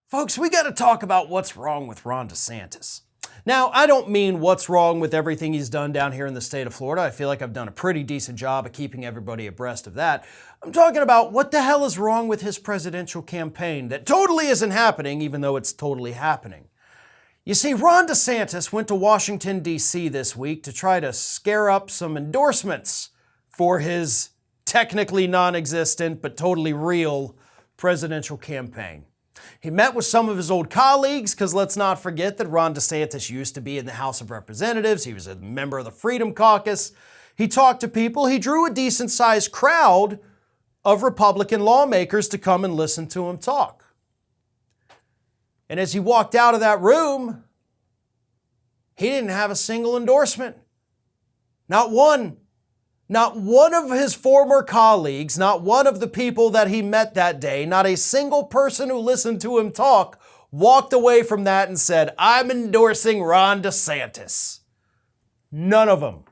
Folks, we got to talk about what's wrong with Ron DeSantis. Now, I don't mean what's wrong with everything he's done down here in the state of Florida. I feel like I've done a pretty decent job of keeping everybody abreast of that. I'm talking about what the hell is wrong with his presidential campaign that totally isn't happening, even though it's totally happening. You see, Ron DeSantis went to Washington, D.C. this week to try to scare up some endorsements for his technically non-existent but totally real presidential campaign. He met with some of his old colleagues, because let's not forget that Ron DeSantis used to be in the House of Representatives. He was a member of the Freedom Caucus. He talked to people. He drew a decent-sized crowd of Republican lawmakers to come and listen to him talk. And as he walked out of that room, he didn't have a single endorsement. Not one. Not one of his former colleagues, not one of the people that he met that day, not a single person who listened to him talk walked away from that and said, "I'm endorsing Ron DeSantis." None of them.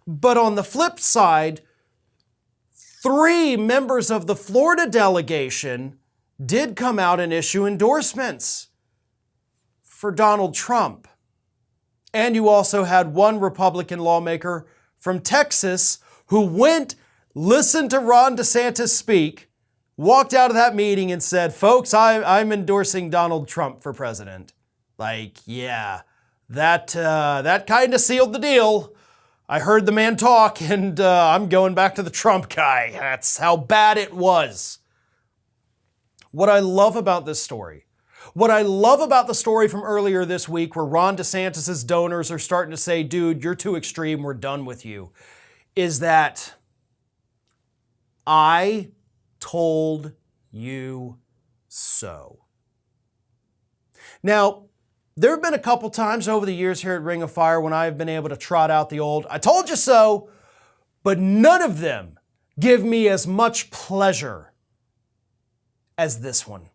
But on the flip side, 3 members of the Florida delegation did come out and issue endorsements for Donald Trump. And you also had one Republican lawmaker from Texas who went, listened to Ron DeSantis speak, walked out of that meeting and said, "Folks, I'm endorsing Donald Trump for president." Like, yeah, that kind of sealed the deal. I heard the man talk and I'm going back to the Trump guy. That's how bad it was. What I love about this story, what I love about the story from earlier this week where Ron DeSantis' donors are starting to say, "Dude, you're too extreme, we're done with you," is that I told you so. Now, there have been a couple times over the years here at Ring of Fire when I've been able to trot out the old "I told you so," but none of them give me as much pleasure as this one.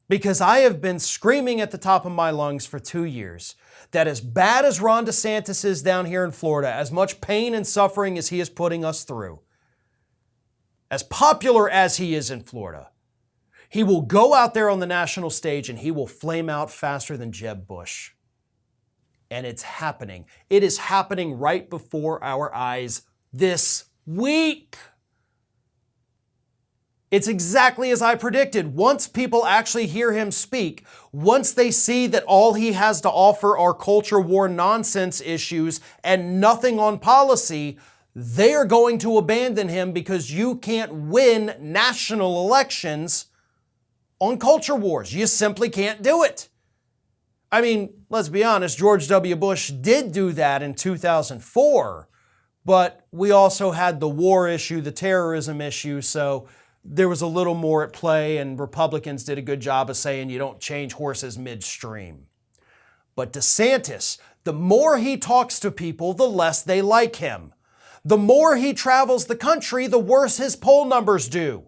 Because I have been screaming at the top of my lungs for 2 years that as bad as Ron DeSantis is down here in Florida, as much pain and suffering as he is putting us through, as popular as he is in Florida, he will go out there on the national stage and he will flame out faster than Jeb Bush. And it's happening. It is happening right before our eyes this week. It's exactly as I predicted. Once people actually hear him speak, once they see that all he has to offer are culture war nonsense issues and nothing on policy, they are going to abandon him because you can't win national elections on culture wars. You simply can't do it. I mean, let's be honest, George W. Bush did do that in 2004, but we also had the war issue, the terrorism issue, so there was a little more at play, and Republicans did a good job of saying you don't change horses midstream. But DeSantis, the more he talks to people, the less they like him. The more he travels the country, the worse his poll numbers do.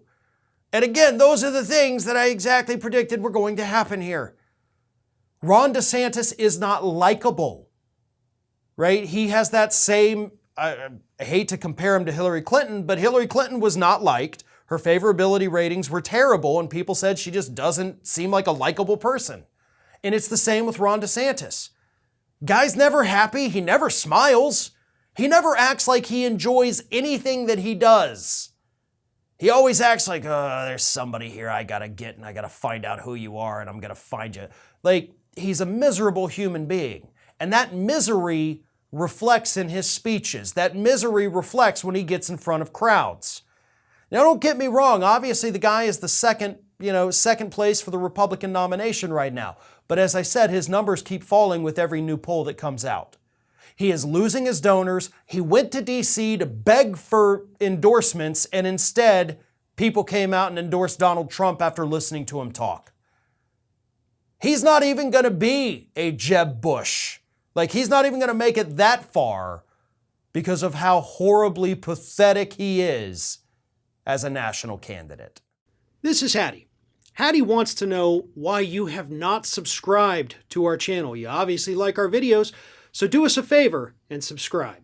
And again, those are the things that I exactly predicted were going to happen here. Ron DeSantis is not likable, right? He has that same, I hate to compare him to Hillary Clinton, but Hillary Clinton was not liked. Her favorability ratings were terrible, and people said she just doesn't seem like a likable person. And it's the same with Ron DeSantis. Guy's never happy. He never smiles. He never acts like he enjoys anything that he does. He always acts like, "Oh, there's somebody here I gotta get, and I gotta find out who you are, and I'm gonna find you." Like, he's a miserable human being. And that misery reflects in his speeches. That misery reflects when he gets in front of crowds. Now, don't get me wrong. Obviously, the guy is the second place for the Republican nomination right now. But as I said, his numbers keep falling with every new poll that comes out. He is losing his donors. He went to D.C. to beg for endorsements, and instead, people came out and endorsed Donald Trump after listening to him talk. He's not even going to be a Jeb Bush. Like, he's not even going to make it that far because of how horribly pathetic he is as a national candidate. This is Hattie. Hattie wants to know why you have not subscribed to our channel. You obviously like our videos, so do us a favor and subscribe.